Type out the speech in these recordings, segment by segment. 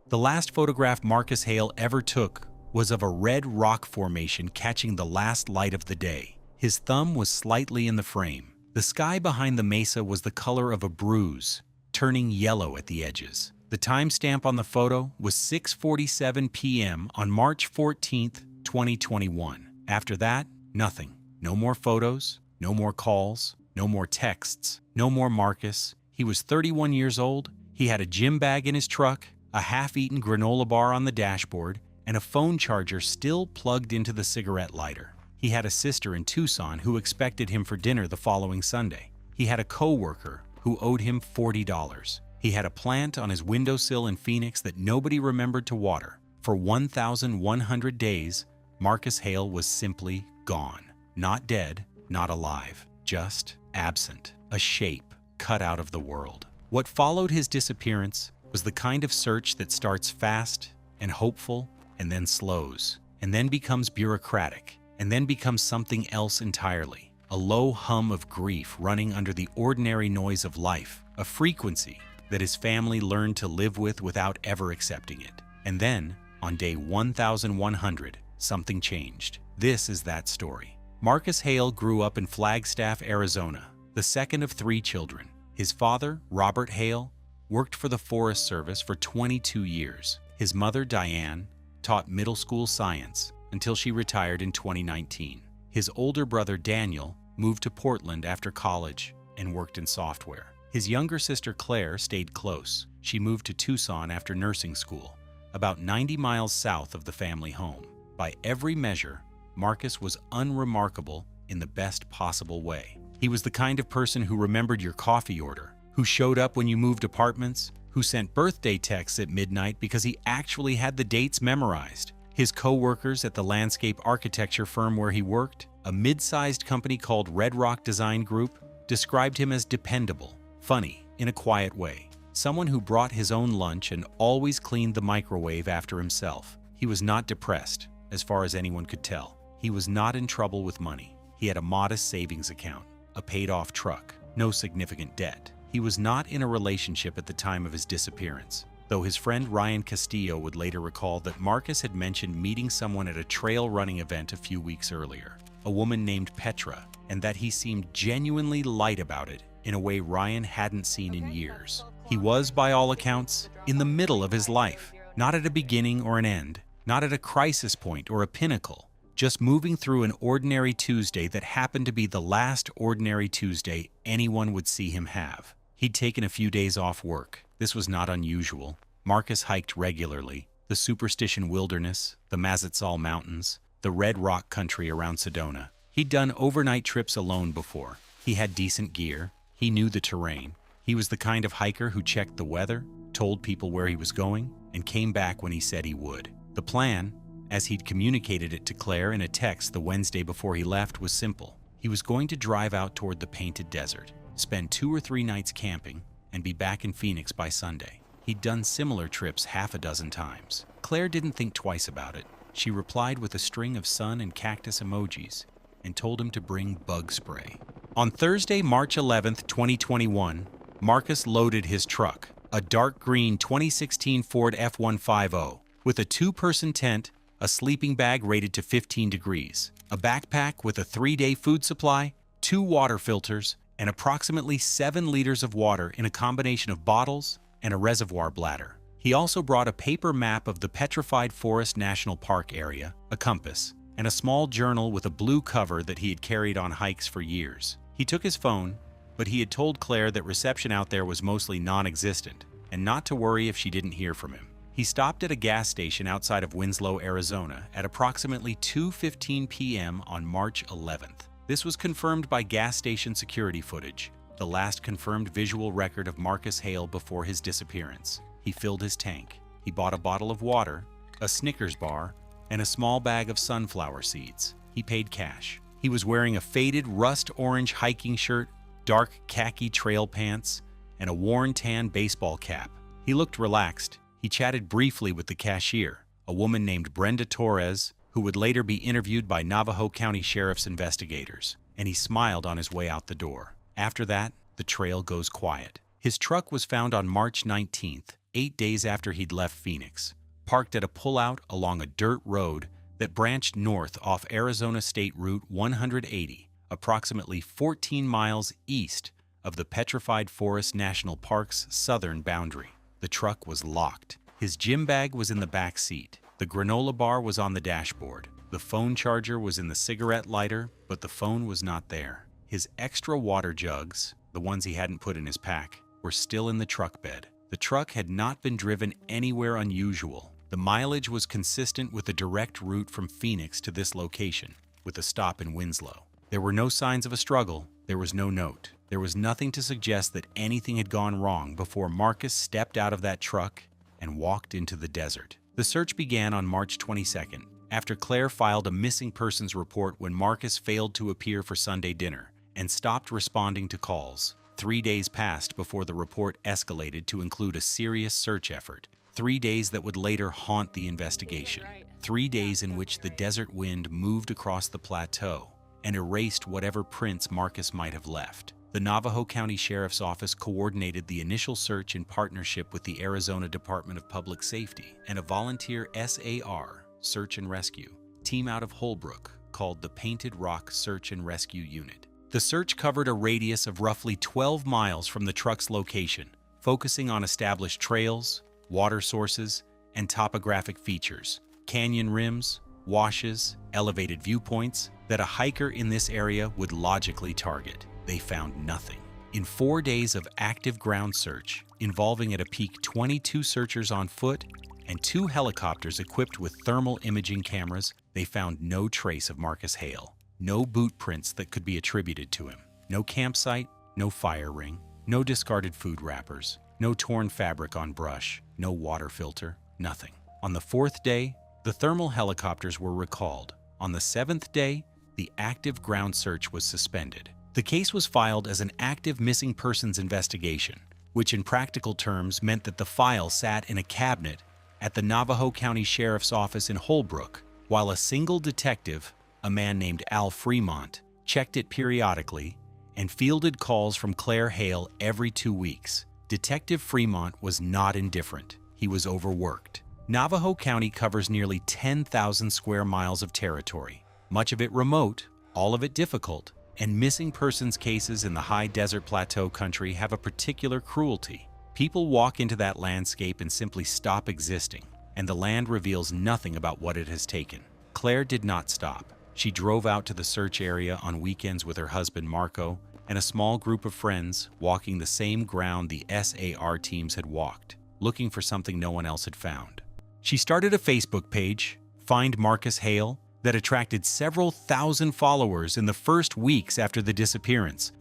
The last photograph Marcus Hale ever took was of a red rock formation catching the last light of the day. His thumb was slightly in the frame. The sky behind the mesa was the color of a bruise, turning yellow at the edges. The timestamp on the photo was 6:47 p.m. on March 14, 2021. After that, nothing. No more photos, no more calls, no more texts, no more Marcus. He was 31 years old. He had a gym bag in his truck, a half-eaten granola bar on the dashboard, and a phone charger still plugged into the cigarette lighter. He had a sister in Tucson who expected him for dinner the following Sunday. He had a co-worker who owed him $40. He had a plant on his windowsill in Phoenix that nobody remembered to water. For 1,100 days, Marcus Hale was simply gone. Not dead, not alive, just absent, a shape cut out of the world. What followed his disappearance was the kind of search that starts fast and hopeful and then slows, and then becomes bureaucratic, and then becomes something else entirely. A low hum of grief running under the ordinary noise of life, a frequency that his family learned to live with without ever accepting it. And then, on day 1,100, something changed. This is that story. Marcus Hale grew up in Flagstaff, Arizona, the second of 3 children. His father, Robert Hale, worked for the Forest Service for 22 years. His mother, Diane, taught middle school science until she retired in 2019. His older brother, Daniel, moved to Portland after college and worked in software. His younger sister, Claire, stayed close. She moved to Tucson after nursing school, about 90 miles south of the family home. By every measure, Marcus was unremarkable in the best possible way. He was the kind of person who remembered your coffee order, who showed up when you moved apartments, who sent birthday texts at midnight because he actually had the dates memorized. His co-workers at the landscape architecture firm where he worked, a mid-sized company called Red Rock Design Group, described him as dependable, funny, in a quiet way. Someone who brought his own lunch and always cleaned the microwave after himself. He was not depressed, as far as anyone could tell. He was not in trouble with money. He had a modest savings account, a paid-off truck, no significant debt. He was not in a relationship at the time of his disappearance, though his friend Ryan Castillo would later recall that Marcus had mentioned meeting someone at a trail running event a few weeks earlier, a woman named Petra, and that he seemed genuinely light about it in a way Ryan hadn't seen in years. He was, by all accounts, in the middle of his life, not at a beginning or an end, not at a crisis point or a pinnacle, just moving through an ordinary Tuesday that happened to be the last ordinary Tuesday anyone would see him have. He'd taken a few days off work. This was not unusual. Marcus hiked regularly. The Superstition Wilderness, the Mazatzal Mountains, the Red Rock country around Sedona. He'd done overnight trips alone before. He had decent gear. He knew the terrain. He was the kind of hiker who checked the weather, told people where he was going, and came back when he said he would. The plan, as he'd communicated it to Claire in a text the Wednesday before he left, was simple. He was going to drive out toward the Painted Desert, spend 2 or 3 nights camping, and be back in Phoenix by Sunday. He'd done similar trips half a dozen times. Claire didn't think twice about it. She replied with a string of sun and cactus emojis and told him to bring bug spray. On Thursday, March 11th, 2021, Marcus loaded his truck, a dark green 2016 Ford F-150, with a 2-person tent, a sleeping bag rated to 15 degrees, a backpack with a 3-day food supply, 2 water filters, and approximately 7 liters of water in a combination of bottles and a reservoir bladder. He also brought a paper map of the Petrified Forest National Park area, a compass, and a small journal with a blue cover that he had carried on hikes for years. He took his phone, but he had told Claire that reception out there was mostly non-existent, and not to worry if she didn't hear from him. He stopped at a gas station outside of Winslow, Arizona at approximately 2:15 p.m. on March 11th. This was confirmed by gas station security footage, the last confirmed visual record of Marcus Hale before his disappearance. He filled his tank. He bought a bottle of water, a Snickers bar, and a small bag of sunflower seeds. He paid cash. He was wearing a faded rust-orange hiking shirt, dark khaki trail pants, and a worn tan baseball cap. He looked relaxed. He chatted briefly with the cashier, a woman named Brenda Torres, who would later be interviewed by Navajo County Sheriff's investigators, and he smiled on his way out the door. After that, the trail goes quiet. His truck was found on March 19th, 8 days after he'd left Phoenix, parked at a pullout along a dirt road that branched north off Arizona State Route 180, approximately 14 miles east of the Petrified Forest National Park's southern boundary. The truck was locked. His gym bag was in the back seat. The granola bar was on the dashboard. The phone charger was in the cigarette lighter, but the phone was not there. His extra water jugs, the ones he hadn't put in his pack, were still in the truck bed. The truck had not been driven anywhere unusual. The mileage was consistent with the direct route from Phoenix to this location, with a stop in Winslow. There were no signs of a struggle. There was no note. There was nothing to suggest that anything had gone wrong before Marcus stepped out of that truck and walked into the desert. The search began on March 22nd, after Claire filed a missing persons report when Marcus failed to appear for Sunday dinner and stopped responding to calls. 3 days passed before the report escalated to include a serious search effort. 3 days that would later haunt the investigation. 3 days in which the desert wind moved across the plateau and erased whatever prints Marcus might have left. The Navajo County Sheriff's Office coordinated the initial search in partnership with the Arizona Department of Public Safety and a volunteer SAR, Search and Rescue, team out of Holbrook called the Painted Rock Search and Rescue Unit. The search covered a radius of roughly 12 miles from the truck's location, focusing on established trails, water sources, and topographic features, canyon rims, washes, elevated viewpoints that a hiker in this area would logically target. They found nothing. In 4 days of active ground search, involving at a peak 22 searchers on foot and 2 helicopters equipped with thermal imaging cameras, they found no trace of Marcus Hale. No boot prints that could be attributed to him. No campsite, no fire ring, no discarded food wrappers, no torn fabric on brush, no water filter, nothing. On the 4th day, the thermal helicopters were recalled. On the 7th day, the active ground search was suspended. The case was filed as an active missing persons investigation, which in practical terms meant that the file sat in a cabinet at the Navajo County Sheriff's Office in Holbrook, while a single detective, a man named Al Fremont, checked it periodically and fielded calls from Claire Hale every 2 weeks. Detective Fremont was not indifferent. He was overworked. Navajo County covers nearly 10,000 square miles of territory, much of it remote, all of it difficult, and missing persons cases in the high desert plateau country have a particular cruelty. People walk into that landscape and simply stop existing, and the land reveals nothing about what it has taken. Claire did not stop. She drove out to the search area on weekends with her husband Marco and a small group of friends, walking the same ground the SAR teams had walked, looking for something no one else had found. She started a Facebook page, Find Marcus Hale, that attracted several thousand followers in the first weeks after the disappearance.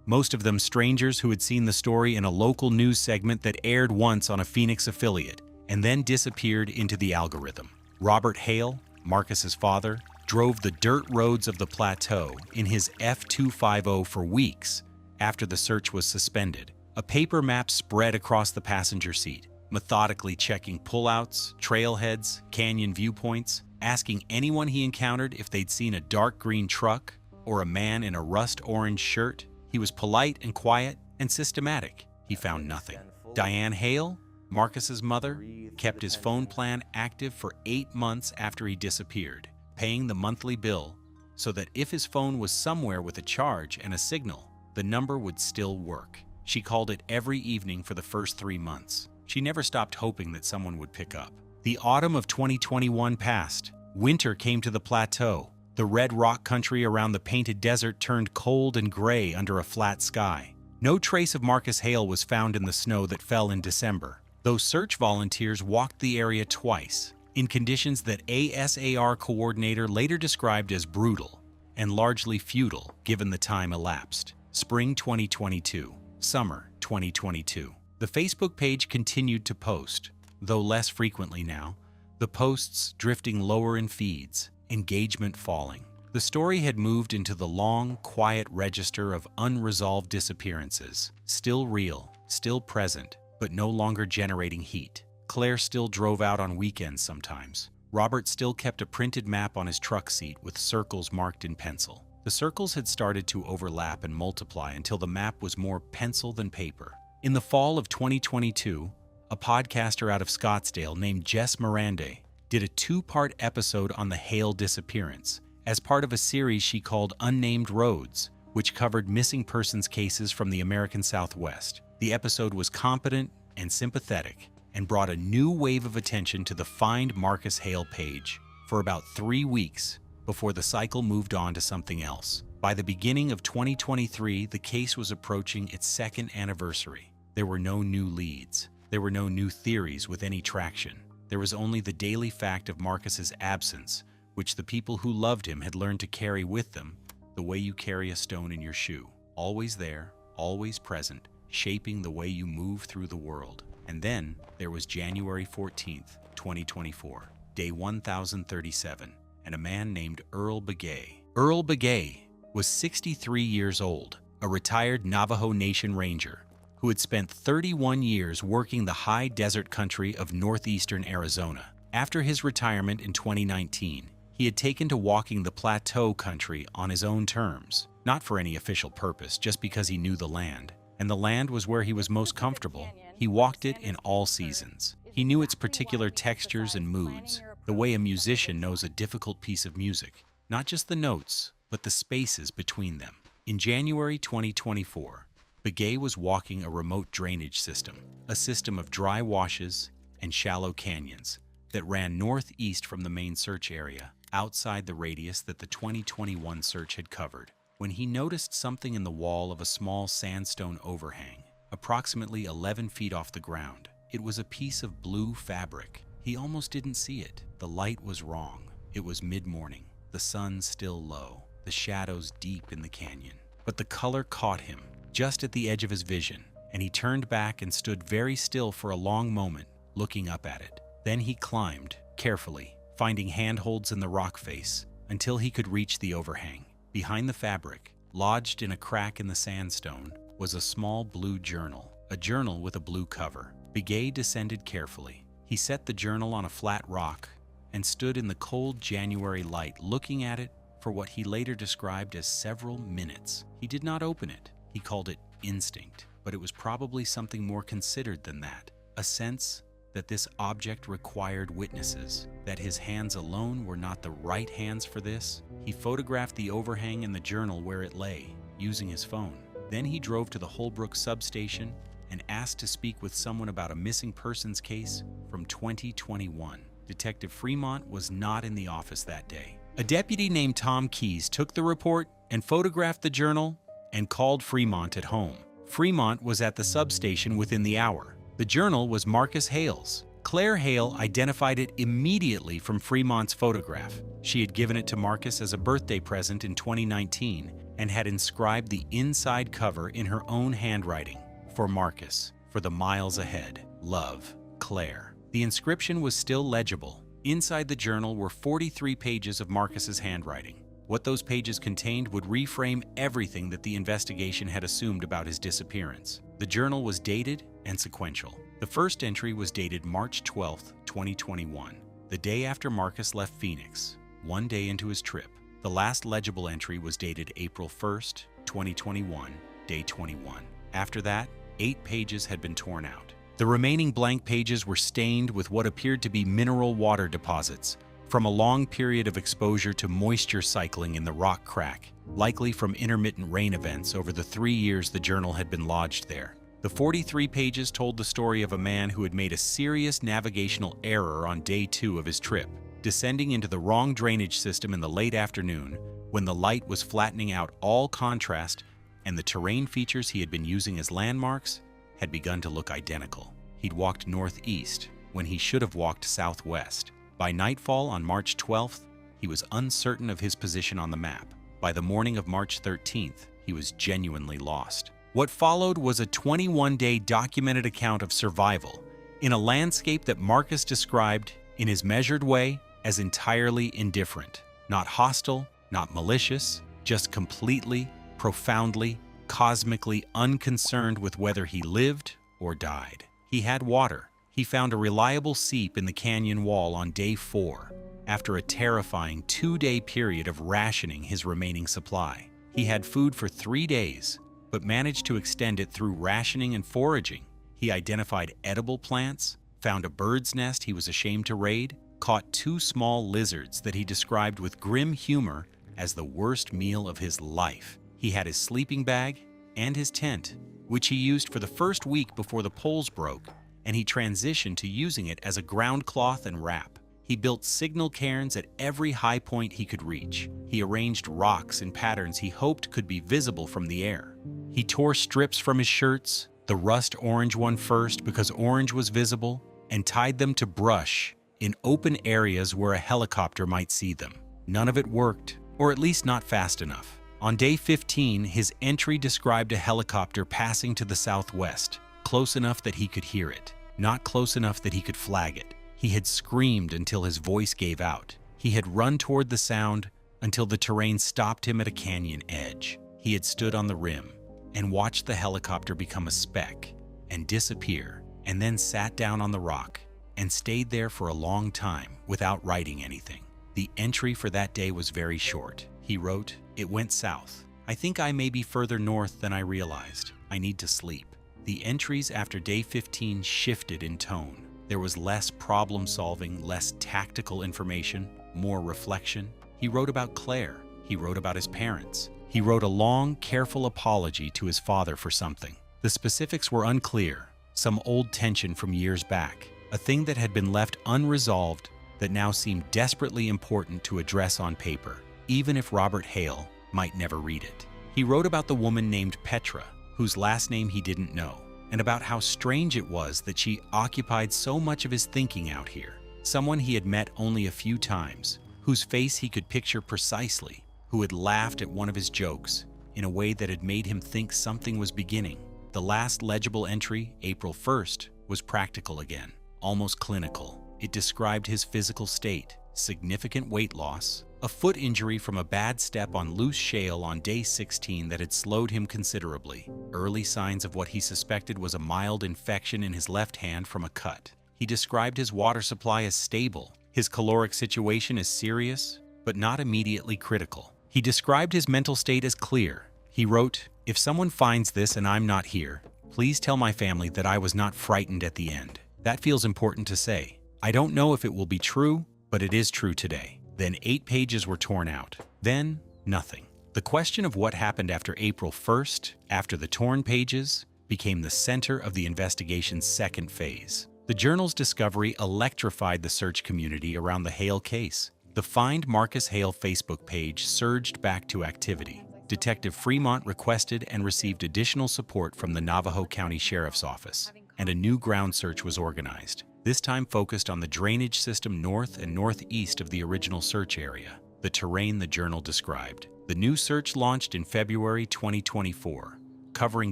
Most of them strangers who had seen the story in a local news segment that aired once on a Phoenix affiliate and then disappeared into the algorithm. Robert Hale, Marcus's father, drove the dirt roads of the plateau in his F-250 for weeks after the search was suspended. A paper map spread across the passenger seat, methodically checking pullouts, trailheads, canyon viewpoints, asking anyone he encountered if they'd seen a dark green truck or a man in a rust-orange shirt. He was polite and quiet and systematic. He found nothing. Diane Hale, Marcus's mother, kept his phone plan active for 8 months after he disappeared, paying the monthly bill so that if his phone was somewhere with a charge and a signal, the number would still work. She called it every evening for the first 3 months. She never stopped hoping that someone would pick up. The autumn of 2021 passed. Winter came to the plateau. The red rock country around the Painted Desert turned cold and gray under a flat sky. No trace of Marcus Hale was found in the snow that fell in December, though search volunteers walked the area twice, in conditions that a SAR coordinator later described as brutal and largely futile given the time elapsed. Spring 2022, summer 2022. The Facebook page continued to post, though less frequently now, the posts drifting lower in feeds, engagement falling. The story had moved into the long, quiet register of unresolved disappearances, still real, still present, but no longer generating heat. Claire still drove out on weekends sometimes. Robert still kept a printed map on his truck seat with circles marked in pencil. The circles had started to overlap and multiply until the map was more pencil than paper. In the fall of 2022, a podcaster out of Scottsdale named Jess Mirande did a two-part episode on the Hale disappearance as part of a series she called Unnamed Roads, which covered missing persons cases from the American Southwest. The episode was competent and sympathetic and brought a new wave of attention to the Find Marcus Hale page for about 3 weeks before the cycle moved on to something else. By the beginning of 2023, the case was approaching its second anniversary. There were no new leads. There were no new theories with any traction. There was only the daily fact of Marcus's absence, which the people who loved him had learned to carry with them the way you carry a stone in your shoe. Always there, always present, shaping the way you move through the world. And then there was January 14th, 2024, day 1037, and a man named Earl Begay. Earl Begay was 63 years old, a retired Navajo Nation ranger who had spent 31 years working the high desert country of northeastern Arizona. After his retirement in 2019, he had taken to walking the plateau country on his own terms, not for any official purpose, just because he knew the land. And the land was where he was most comfortable. He walked it in all seasons. He knew its particular textures and moods, the way a musician knows a difficult piece of music, not just the notes, but the spaces between them. In January 2024, Begay was walking a remote drainage system, a system of dry washes and shallow canyons that ran northeast from the main search area, outside the radius that the 2021 search had covered, when he noticed something in the wall of a small sandstone overhang, approximately 11 feet off the ground. It was a piece of blue fabric. He almost didn't see it. The light was wrong. It was mid-morning, the sun still low, the shadows deep in the canyon. But the color caught him, just at the edge of his vision, and he turned back and stood very still for a long moment, looking up at it. Then he climbed, carefully, finding handholds in the rock face, until he could reach the overhang. Behind the fabric, lodged in a crack in the sandstone, was a small blue journal, a journal with a blue cover. Begay descended carefully. He set the journal on a flat rock and stood in the cold January light looking at it for what he later described as several minutes. He did not open it. He called it instinct, but it was probably something more considered than that. A sense that this object required witnesses, that his hands alone were not the right hands for this. He photographed the overhang in the journal where it lay, using his phone. Then he drove to the Holbrook substation and asked to speak with someone about a missing persons case from 2021. Detective Fremont was not in the office that day. A deputy named Tom Keyes took the report and photographed the journal and called Fremont at home. Fremont was at the substation within the hour. The journal was Marcus Hale's. Claire Hale identified it immediately from Fremont's photograph. She had given it to Marcus as a birthday present in 2019 and had inscribed the inside cover in her own handwriting. For Marcus, for the miles ahead. Love, Claire. The inscription was still legible. Inside the journal were 43 pages of Marcus's handwriting. What those pages contained would reframe everything that the investigation had assumed about his disappearance. The journal was dated and sequential. The first entry was dated March 12, 2021, the day after Marcus left Phoenix, one day into his trip. The last legible entry was dated April 1st, 2021, day 21. After that, 8 pages had been torn out. The remaining blank pages were stained with what appeared to be mineral water deposits from a long period of exposure to moisture cycling in the rock crack, likely from intermittent rain events over the 3 years the journal had been lodged there. The 43 pages told the story of a man who had made a serious navigational error on day 2 of his trip, descending into the wrong drainage system in the late afternoon when the light was flattening out all contrast and the terrain features he had been using as landmarks had begun to look identical. He'd walked northeast when he should have walked southwest. By nightfall on March 12th, he was uncertain of his position on the map. By the morning of March 13th, he was genuinely lost. What followed was a 21-day documented account of survival in a landscape that Marcus described, in his measured way, as entirely indifferent. Not hostile, not malicious, just completely, profoundly, cosmically unconcerned with whether he lived or died. He had water. He found a reliable seep in the canyon wall on day 4, after a terrifying 2-day period of rationing his remaining supply. He had food for 3 days, but managed to extend it through rationing and foraging. He identified edible plants, found a bird's nest he was ashamed to raid, caught 2 small lizards that he described with grim humor as the worst meal of his life. He had his sleeping bag and his tent, which he used for the first week before the poles broke, and he transitioned to using it as a ground cloth and wrap. He built signal cairns at every high point he could reach. He arranged rocks in patterns he hoped could be visible from the air. He tore strips from his shirts, the rust orange one first because orange was visible, and tied them to brush in open areas where a helicopter might see them. None of it worked, or at least not fast enough. On day 15, his entry described a helicopter passing to the southwest, close enough that he could hear it, not close enough that he could flag it. He had screamed until his voice gave out. He had run toward the sound until the terrain stopped him at a canyon edge. He had stood on the rim and watched the helicopter become a speck and disappear, and then sat down on the rock and stayed there for a long time without writing anything. The entry for that day was very short. He wrote, "It went south. I think I may be further north than I realized. I need to sleep." The entries after day 15 shifted in tone. There was less problem-solving, less tactical information, more reflection. He wrote about Claire. He wrote about his parents. He wrote a long, careful apology to his father for something. The specifics were unclear, some old tension from years back, a thing that had been left unresolved that now seemed desperately important to address on paper, even if Robert Hale might never read it. He wrote about the woman named Petra, whose last name he didn't know, and about how strange it was that she occupied so much of his thinking out here. Someone he had met only a few times, whose face he could picture precisely, who had laughed at one of his jokes in a way that had made him think something was beginning. The last legible entry, April 1st, was practical again, almost clinical. It described his physical state, significant weight loss, a foot injury from a bad step on loose shale on day 16 that had slowed him considerably, early signs of what he suspected was a mild infection in his left hand from a cut. He described his water supply as stable, his caloric situation as serious, but not immediately critical. He described his mental state as clear. He wrote, "If someone finds this and I'm not here, please tell my family that I was not frightened at the end. That feels important to say. I don't know if it will be true, but it is true today." Then 8 pages were torn out. Then, nothing. The question of what happened after April 1st, after the torn pages, became the center of the investigation's second phase. The journal's discovery electrified the search community around the Hale case. The Find Marcus Hale Facebook page surged back to activity. Detective Fremont requested and received additional support from the Navajo County Sheriff's Office, and a new ground search was organized, this time focused on the drainage system north and northeast of the original search area, the terrain the journal described. The new search launched in February 2024, covering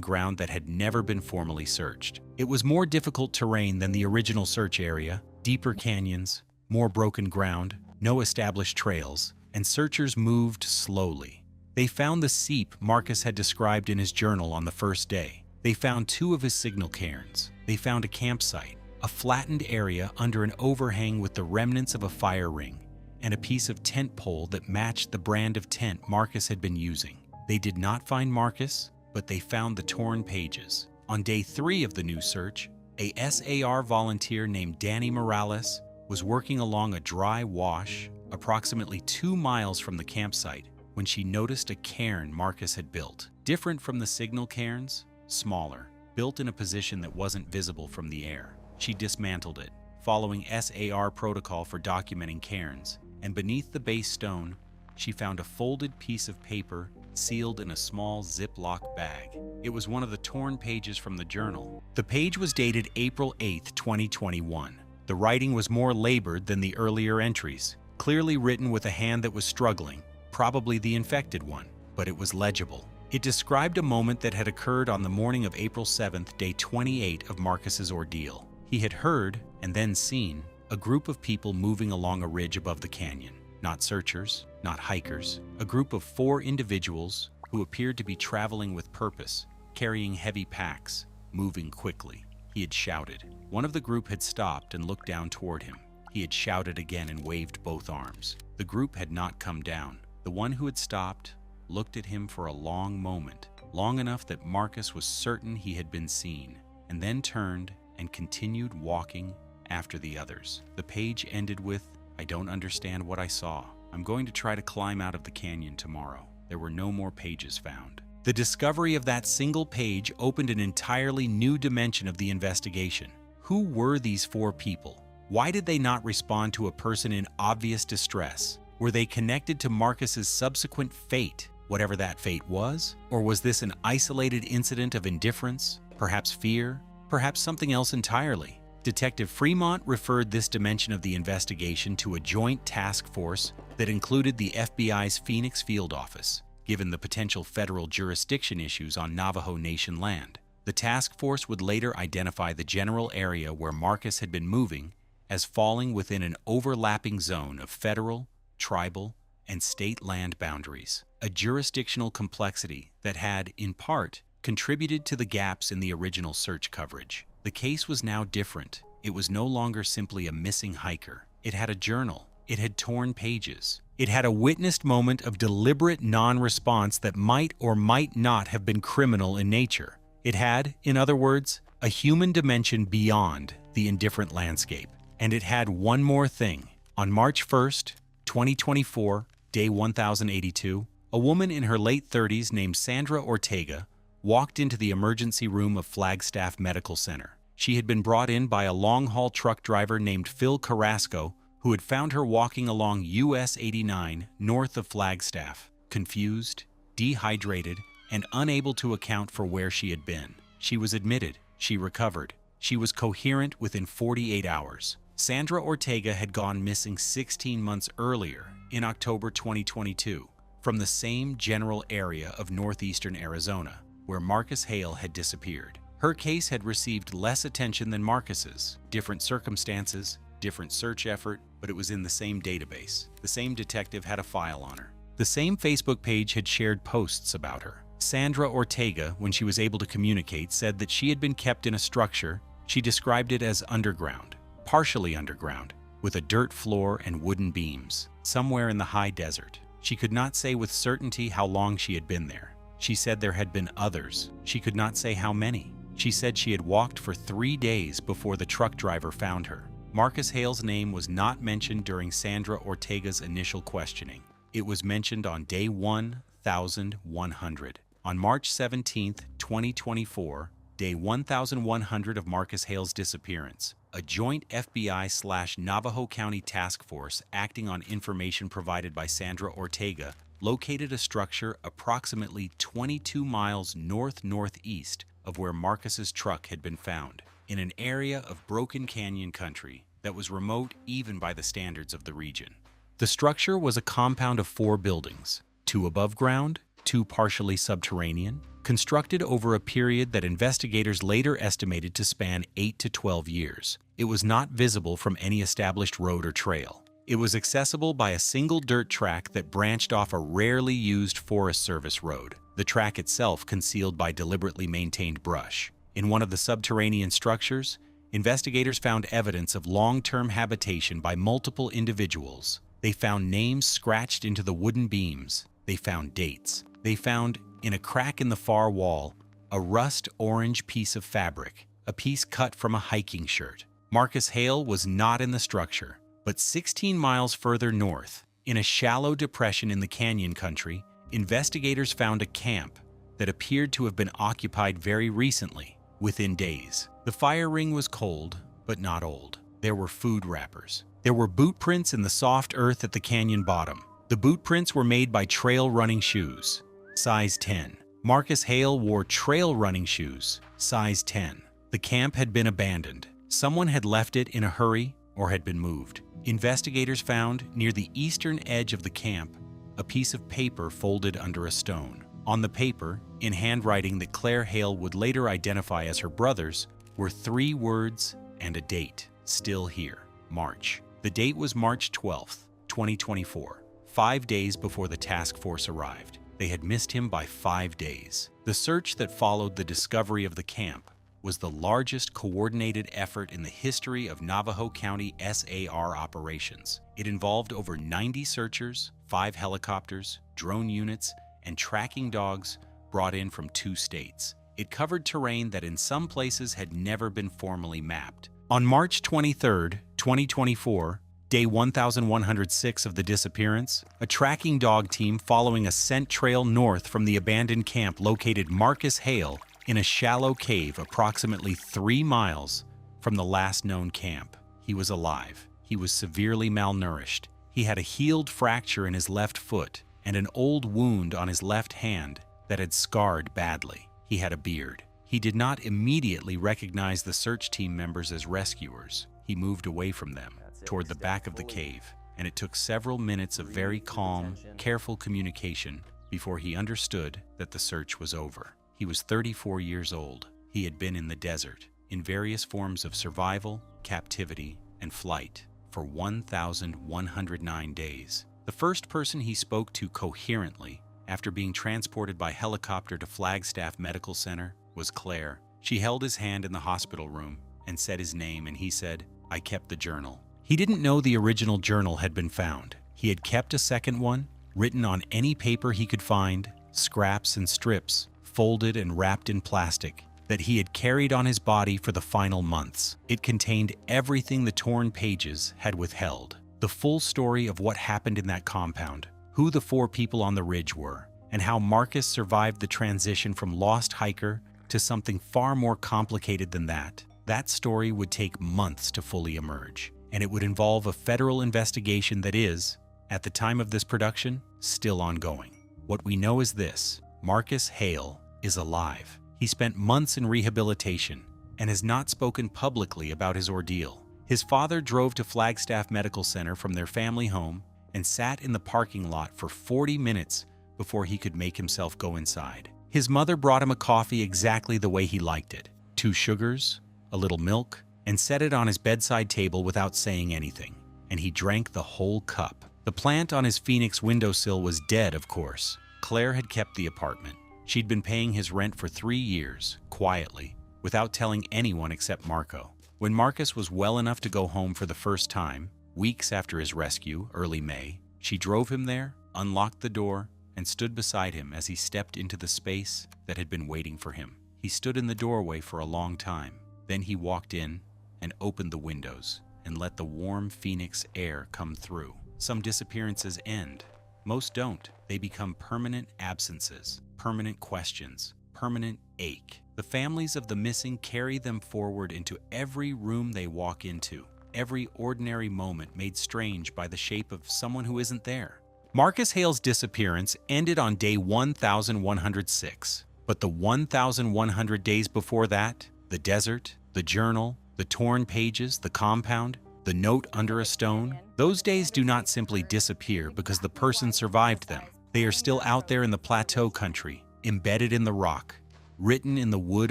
ground that had never been formally searched. It was more difficult terrain than the original search area, deeper canyons, more broken ground, no established trails, and searchers moved slowly. They found the seep Marcus had described in his journal on the first day. They found 2 of his signal cairns. They found a campsite, a flattened area under an overhang with the remnants of a fire ring, and a piece of tent pole that matched the brand of tent Marcus had been using. They did not find Marcus, but they found the torn pages. On day 3 of the new search, a SAR volunteer named Danny Morales was working along a dry wash approximately 2 miles from the campsite when she noticed a cairn Marcus had built. Different from the signal cairns, smaller, built in a position that wasn't visible from the air. She dismantled it, following SAR protocol for documenting cairns, and beneath the base stone, she found a folded piece of paper sealed in a small Ziploc bag. It was one of the torn pages from the journal. The page was dated April 8, 2021. The writing was more labored than the earlier entries, clearly written with a hand that was struggling, probably the infected one, but it was legible. It described a moment that had occurred on the morning of April 7th, day 28 of Marcus's ordeal. He had heard, and then seen, a group of people moving along a ridge above the canyon. Not searchers, not hikers, a group of 4 individuals who appeared to be traveling with purpose, carrying heavy packs, moving quickly. He had shouted. One of the group had stopped and looked down toward him. He had shouted again and waved both arms. The group had not come down. The one who had stopped looked at him for a long moment, long enough that Marcus was certain he had been seen, and then turned and continued walking after the others. The page ended with, "I don't understand what I saw. I'm going to try to climb out of the canyon tomorrow." There were no more pages found. The discovery of that single page opened an entirely new dimension of the investigation. Who were these 4 people? Why did they not respond to a person in obvious distress? Were they connected to Marcus's subsequent fate, whatever that fate was? Or was this an isolated incident of indifference, perhaps fear, perhaps something else entirely? Detective Fremont referred this dimension of the investigation to a joint task force that included the FBI's Phoenix field office, given the potential federal jurisdiction issues on Navajo Nation land. The task force would later identify the general area where Marcus had been moving as falling within an overlapping zone of federal, tribal, and state land boundaries, a jurisdictional complexity that had, in part, contributed to the gaps in the original search coverage. The case was now different. It was no longer simply a missing hiker. It had a journal. It had torn pages. It had a witnessed moment of deliberate non-response that might or might not have been criminal in nature. It had, in other words, a human dimension beyond the indifferent landscape. And it had one more thing. On March 1st, 2024, day 1082, a woman in her late 30s named Sandra Ortega walked into the emergency room of Flagstaff Medical Center. She had been brought in by a long-haul truck driver named Phil Carrasco, who had found her walking along US 89 north of Flagstaff, confused, dehydrated, and unable to account for where she had been. She was admitted. She recovered. She was coherent within 48 hours. Sandra Ortega had gone missing 16 months earlier, in October 2022, from the same general area of northeastern Arizona, where Marcus Hale had disappeared. Her case had received less attention than Marcus's. Different circumstances, different search effort, but it was in the same database. The same detective had a file on her. The same Facebook page had shared posts about her. Sandra Ortega, when she was able to communicate, said that she had been kept in a structure. She described it as underground, partially underground, with a dirt floor and wooden beams, somewhere in the high desert. She could not say with certainty how long she had been there. She said there had been others. She could not say how many. She said she had walked for 3 days before the truck driver found her. Marcus Hale's name was not mentioned during Sandra Ortega's initial questioning. It was mentioned on day 1100. On March 17, 2024, day 1100 of Marcus Hale's disappearance, a joint FBI/Navajo County task force acting on information provided by Sandra Ortega located a structure approximately 22 miles northeast of where Marcus's truck had been found, in an area of broken canyon country that was remote even by the standards of the region. The structure was a compound of 4 buildings, 2 above ground, 2 partially subterranean, constructed over a period that investigators later estimated to span 8 to 12 years. It was not visible from any established road or trail. It was accessible by a single dirt track that branched off a rarely used Forest Service road, the track itself concealed by deliberately maintained brush. In one of the subterranean structures, investigators found evidence of long-term habitation by multiple individuals. They found names scratched into the wooden beams. They found dates. They found, in a crack in the far wall, a rust-orange piece of fabric, a piece cut from a hiking shirt. Marcus Hale was not in the structure, but 16 miles further north, in a shallow depression in the canyon country, investigators found a camp that appeared to have been occupied very recently, within days. The fire ring was cold, but not old. There were food wrappers. There were boot prints in the soft earth at the canyon bottom. The boot prints were made by trail running shoes, size 10. Marcus Hale wore trail running shoes, size 10. The camp had been abandoned. Someone had left it in a hurry or had been moved. Investigators found, near the eastern edge of the camp, a piece of paper folded under a stone. On the paper, in handwriting that Claire Hale would later identify as her brother's, were 3 words and a date: still here, March. The date was March 12th, 2024, 5 days before the task force arrived. They had missed him by 5 days. The search that followed the discovery of the camp was the largest coordinated effort in the history of Navajo County SAR operations. It involved over 90 searchers, 5 helicopters, drone units, and tracking dogs brought in from 2 states. It covered terrain that in some places had never been formally mapped. On March 23, 2024, day 1106 of the disappearance, a tracking dog team following a scent trail north from the abandoned camp located Marcus Hale in a shallow cave approximately 3 miles from the last known camp. He was alive. He was severely malnourished. He had a healed fracture in his left foot and an old wound on his left hand that had scarred badly. He had a beard. He did not immediately recognize the search team members as rescuers. He moved away from them, toward the back of the cave, and it took several minutes of very calm, careful communication before he understood that the search was over. He was 34 years old. He had been in the desert, in various forms of survival, captivity, and flight, for 1,109 days. The first person he spoke to coherently after being transported by helicopter to Flagstaff Medical Center was Claire. She held his hand in the hospital room and said his name, and he said, "I kept the journal." He didn't know the original journal had been found. He had kept a second one, written on any paper he could find, scraps and strips, folded and wrapped in plastic, that he had carried on his body for the final months. It contained everything the torn pages had withheld. The full story of what happened in that compound, who the 4 people on the ridge were, and how Marcus survived the transition from lost hiker to something far more complicated than that. That story would take months to fully emerge, and it would involve a federal investigation that is, at the time of this production, still ongoing. What we know is this: Marcus Hale is alive. He spent months in rehabilitation and has not spoken publicly about his ordeal. His father drove to Flagstaff Medical Center from their family home and sat in the parking lot for 40 minutes before he could make himself go inside. His mother brought him a coffee exactly the way he liked it: 2 sugars, a little milk, and set it on his bedside table without saying anything, and he drank the whole cup. The plant on his Phoenix windowsill was dead, of course. Claire had kept the apartment. She'd been paying his rent for 3 years, quietly, without telling anyone except Marco. When Marcus was well enough to go home for the first time, weeks after his rescue, early May, she drove him there, unlocked the door, and stood beside him as he stepped into the space that had been waiting for him. He stood in the doorway for a long time. Then he walked in and opened the windows and let the warm Phoenix air come through. Some disappearances end. Most don't. They become permanent absences, permanent questions, permanent ache. The families of the missing carry them forward into every room they walk into, every ordinary moment made strange by the shape of someone who isn't there. Marcus Hale's disappearance ended on day 1106, but the 1,100 days before that, the desert, the journal, the torn pages, the compound, the note under a stone, those days do not simply disappear because the person survived them. They are still out there in the plateau country, embedded in the rock, written in the wood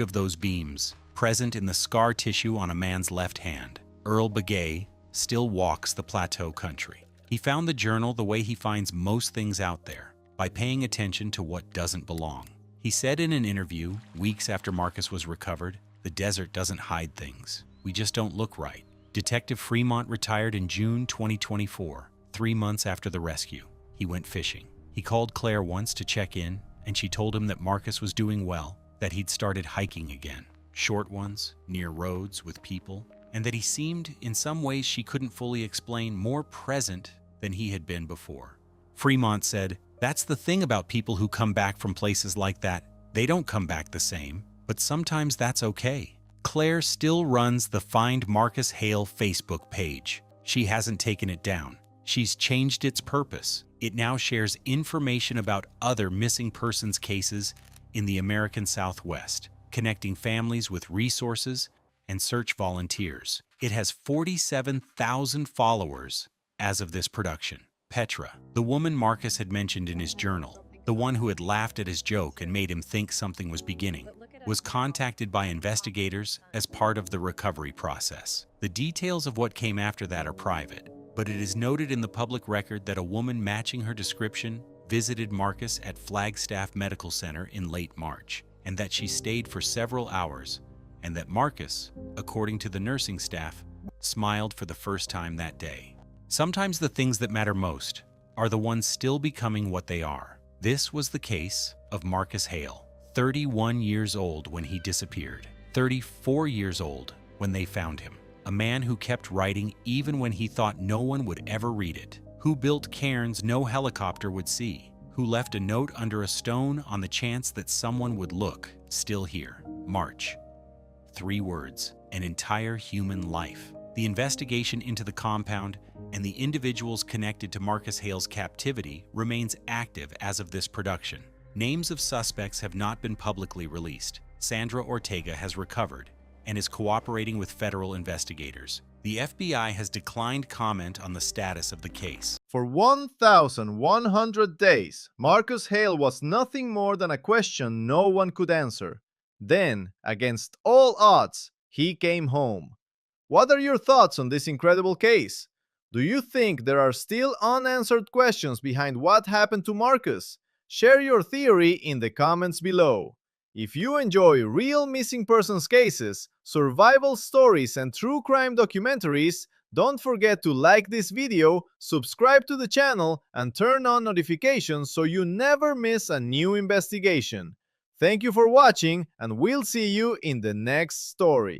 of those beams, present in the scar tissue on a man's left hand. Earl Begay still walks the plateau country. He found the journal the way he finds most things out there, by paying attention to what doesn't belong. He said in an interview, weeks after Marcus was recovered, "The desert doesn't hide things. We just don't look right." Detective Fremont retired in June 2024, 3 months after the rescue. He went fishing. He called Claire once to check in, and she told him that Marcus was doing well, that he'd started hiking again, short ones, near roads with people, and that he seemed, in some ways she couldn't fully explain, more present than he had been before. Fremont said, "That's the thing about people who come back from places like that. They don't come back the same, but sometimes that's okay." Claire still runs the Find Marcus Hale Facebook page. She hasn't taken it down. She's changed its purpose. It now shares information about other missing persons cases in the American Southwest, connecting families with resources and search volunteers. It has 47,000 followers as of this production. Petra, the woman Marcus had mentioned in his journal, the one who had laughed at his joke and made him think something was beginning, was contacted by investigators as part of the recovery process. The details of what came after that are private, but it is noted in the public record that a woman matching her description visited Marcus at Flagstaff Medical Center in late March, and that she stayed for several hours, and that Marcus, according to the nursing staff, smiled for the first time that day. Sometimes the things that matter most are the ones still becoming what they are. This was the case of Marcus Hale. 31 years old when he disappeared, 34 years old when they found him. A man who kept writing even when he thought no one would ever read it, who built cairns no helicopter would see, who left a note under a stone on the chance that someone would look. Still here. March. 3 words. An entire human life. The investigation into the compound and the individuals connected to Marcus Hale's captivity remains active as of this production. Names of suspects have not been publicly released. Sandra Ortega has recovered and is cooperating with federal investigators. The FBI has declined comment on the status of the case. For 1,100 days, Marcus Hale was nothing more than a question no one could answer. Then, against all odds, he came home. What are your thoughts on this incredible case? Do you think there are still unanswered questions behind what happened to Marcus? Share your theory in the comments below. If you enjoy real missing persons cases, survival stories, and true crime documentaries, don't forget to like this video, subscribe to the channel, and turn on notifications so you never miss a new investigation. Thank you for watching, and we'll see you in the next story.